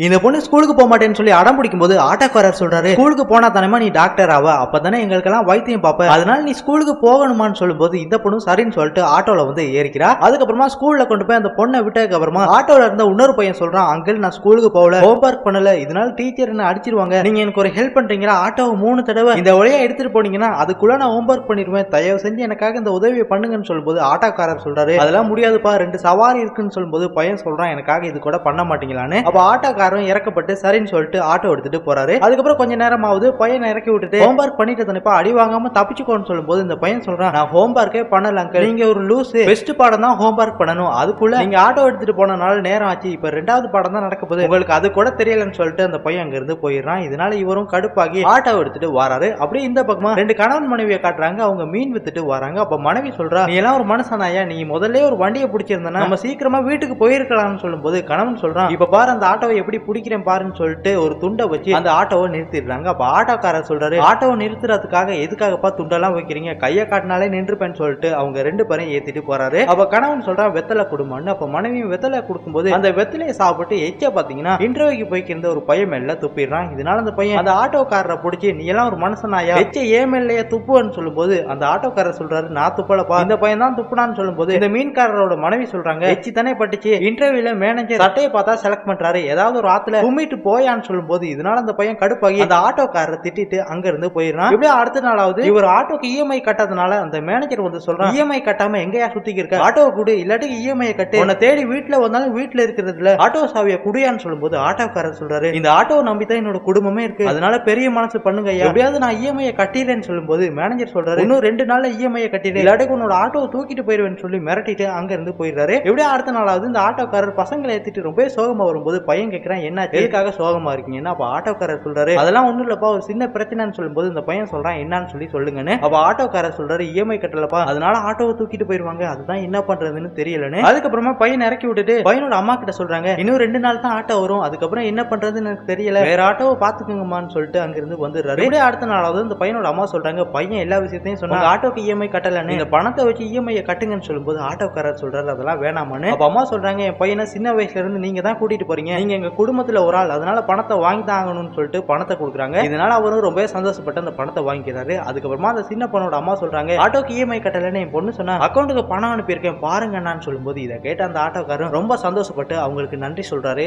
இந்த பொண்ணு ஸ்கூலுக்கு போக மாட்டேன்னு சொல்லி அடம் பிடிக்கும் போது ஆட்டோக்காரர் சொல்றாரு, ஸ்கூலுக்கு போனா தானே நீ டாக்டர் ஆவ, அப்பதானே எங்களுக்கெல்லாம் வைத்தியம் பாப்ப, அதனால நீ ஸ்கூலுக்கு போகணுமான்னு சொல்லும் போது இந்த பொண்ணு சரின்னு சொல்லிட்டு ஆட்டோல வந்து ஏறிக்கிறா. அதுக்கப்புறமா ஸ்கூல்ல கொண்டு போய் அந்த பொண்ணை விட்டதுக்கு அப்புறமா ஆட்டோல இருந்த இன்னொரு பையன் சொல்றான், அங்கிள் நான் ஸ்கூலுக்கு போகல, ஹோம்ஒர்க் பண்ணல, இதனால டீச்சர் என்ன அடிச்சிருவாங்க, நீங்க எனக்கு ஒரு ஹெல்ப் பண்றீங்களா, ஆட்டோவை 3 தடவை இந்த வழியா எடுத்துட்டு போனீங்கன்னா அதுக்குள்ள நான் ஹோம்ஒர்க் பண்ணிடுவேன், தயவு செஞ்சு எனக்காக இந்த உதவியை பண்ணுங்கன்னு சொல்லும்போது ஆட்டோக்காரர் சொல்றாரு, அதெல்லாம் முடியாதுப்பா, 2 சவாரி இருக்குன்னு சொல்லும்போது பையன் சொல்றான், எனக்காக இது கூட பண்ண மாட்டீங்களான்னு. அப்ப ஆட்டோக்காரன் இறக்கப்பட்டு சரின்னு சொல்லிட்டு ஆட்டோ எடுத்துட்டு போறாரு. அதுக்கப்புறம் கொஞ்ச நேரம் ஆகுது, பையனை இறக்கி விட்டுட்டு ஹோம்ஒர்க் பண்ணிட்டு தானேப்பா, அடி வாங்காம தப்பிச்சுக்கோன்னு சொல்லும்போது இந்த பையன் சொல்றான், நான் ஹோம்ஒர்க்கே பண்ணல அங்கிள், நீங்க ஒரு லூஸ், பெஸ்ட் பாடம் தான் ஹோம்ஒர்க் பண்ணணும், அதுக்குள்ள நீங்க ஆட்டோ எடுத்துட்டு போனனால நேரம் ஆச்சு, இப்ப 2வது பாடம் தான் நடக்க போகுது, உங்களுக்கு அது கூட தெரியலன்னு சொல்லிட்டு அந்த பையன் அங்க இருந்து போயிடுறான். இதனால இவரும் கடுப்பாகி ஆட்டோ எடுத்துட்டு வராரு. அப்படியே இந்த பக்கமா 2 கணவன் மனைவியை காட்டுறாங்க, அவங்க மீன் வித்துட்டு வராங்க. அப்ப மனைவி சொல்றா, நீ எல்லாம் ஒரு மனுஷனாயா, நீ முதல்ல ஒரு வண்டியை பிடிச்சிருந்தா நம்ம சீக்கிரமா வீட்டுக்கு போயிருக்கலாம்னு சொல்லும்போது கணவன் சொல்றான், இப்ப பாரு அந்த ஆட்டோவை எப்படி பிடிக்கிறேன் பாருன்னு சொல்லிட்டு ஒரு துண்டை வச்சு அந்த ஆட்டோவை நிறுத்திடுறாங்க. அப்ப ஆட்டோக்காரர் சொல்றாரு, ஆட்டோவை நிறுத்துறதுக்காக எதுக்காகப்பா துண்டெல்லாம் வைக்கிறீங்க, கையை காட்டினாலே நின்றுப்பேன்னு சொல்லிட்டு அவங்க 2 பேரையும் ஏத்திட்டு போறாரு. அப்ப கணவன் சொல்றான், வெத்தலை குடும்பம்னு. அப்ப மனைவியும் வெத்தலை கொடுக்கும்போது அந்த வெத்தலையை சாப்பிட்டு எச்ச பாத்தீங்கன்னா இன்டர்வியூக்கு போய்க்கிருந்த ஒரு பையன் மேல துப்பிடுறான். இதனால அந்த பையன் அந்த ஆட்டோக்காரரை பிடிச்சி, நீ எல்லாம் ஒரு மனுஷனாயா, எச்ச ஏமேலையே துப்புன்னு சொல்லும்போது அந்த ஆட்டோக்காரர் சொல்றாரு, நான் துப்பலப்பா, இந்த பையன் தான் துப்புனான்னு சொல்லும்போது இந்த மீன்காரரோட மனைவி சொல்றாங்க, எச்சி தானே பட்டுச்சு, இன்டர்வியூல மேனேஜர் சட்டையை பார்த்தா செலக்ட் பண்றாரு, ஏதாவது ஒரு ஆத்துல கும்மிட்டு போயான்னு சொல்லும்போது இதனால அந்த பையன் கடுப்பாகி அந்த ஆட்டோக்காரரை திட்டிட்டு அங்க இருந்து போயிடுறான். இப்படியே அடுத்த நாளாவது இவர் ஆட்டோக்கு இஎம்ஐ கட்டாதனால அந்த மேனேஜர் வந்து சொல்றான், இஎம்ஐ கட்டாம எங்கயா சுத்திக்கு இருக்க, ஆட்டோ குடு, இல்லாட்டி இஎம்ஐ கட்டு, உன்னை தேடி வீட்டுல வந்தாலும் வீட்டுல இருக்கிறதுல ஆட்டோ சாவியை குடியான்னு சொல்லும்போது ஆட்டோக்காரர் சொல்றாரு, இந்த ஆட்டோவை நம்பித்தான் என்னோட குடும்பமே இருக்கு, அதனால பெரிய மனசு பண்ணுங்க, எப்படியாவது நான் இஎம்ஐ கட்டிடுறேன்னு சொல்லும்போது மேனேஜர் சொல்றாரு, இன்னும் 2 நாள்ல இஎம்ஐ கட்டிடு, இல்லாட்டி உன்னோட ஆட்டோவை தூக்கிட்டு போயிருவேன்னு சொல்லி மிரட்டிட்டு அங்க இருந்து போயிடுறாரு. இப்படியே அடுத்த நாளாவது இந்த ஆட்டோக்காரர் பசங்களை ஏத்திட்டு ரொம்ப சோகமா வரும்போது பையன் கேட்கிறான், என்ன எதுக்காக சோகமா இருக்கீங்கன்னா, அப்ப ஆட்டோக்காரர் சொல்றாரு, அதெல்லாம் ஒண்ணும் இல்லப்பா, ஒரு சின்ன பிரச்சனைன்னு சொல்லும்போது இந்த பையன் சொல்றான், என்னன்னு சொல்லி சொல்லுங்கன்னு. அப்ப ஆட்டோக்காரர் சொல்றாரு, இஎம்ஐ கட்டலப்பா, அதனால ஆட்டோவை தூக்கிட்டு போயிருவாங்க, அதுதான் என்ன பண்றதுன்னு தெரியலன்னு. அதுக்கப்புறமா பையன் இறக்கி விட்டுட்டு பையனோட அம்மா கிட்ட சொல்றாங்க, இன்னும் 2 நாள் தான் ஆட்டோ வரும், அதுக்கப்புறம் என்ன பண்றதுன்னு எனக்கு தெரியல, வேற ஆட்டோவை பாத்துக்கோங்கம்மான்னு சொல்லிட்டு அங்க இருந்து வந்துடுறாரு. இப்படியே அடுத்த நாளாவது இந்த பையனோட அம்மா சொல்றாங்க, பையன் எல்லா விஷயத்தையும் சொன்னாங்க, ஆட்டோக்கு இஎம்ஐ கட்டலன்னு, இந்த பணத்தை வச்சு இஎம்ஐ கட்டுங்கன்னு சொல்லும்போது ஆட்டோக்காரர் சொல்றாரு, அதெல்லாம் வேணாமான்னு. அப்ப அம்மா சொல்றாங்க, என் பையனை சின்ன வயசுல இருந்து நீங்க தான் கூட்டிட்டு போறீங்க, நீங்க எங்க குடும்பத்துல ஒரு ஆள், அதனால பணத்தை வாங்கி தான் ஆகணும்னு சொல்லிட்டு பணத்தை கொடுக்குறாங்க. இதனால அவரும் ரொம்ப சந்தோஷப்பட்டு அந்த பணத்தை வாங்கிக்கிறாரு. அதுக்கப்புறமா அந்த சின்ன பொண்ணோட அம்மா சொல்றாங்க, ஆட்டோக்கு இஎம்ஐ கட்டலன்னு என் பொண்ணு சொன்னா அக்கௌண்ட்டுக்கு பணம் அனுப்பியிருக்கேன் பாருங்க அண்ணான்னு சொல்லும்போது இதை கேட்ட அந்த ஆட்டோக்காரன் ரொம்ப சந்தோஷப்பட்டு அவங்களுக்கு நன்றி சொல்றாரு.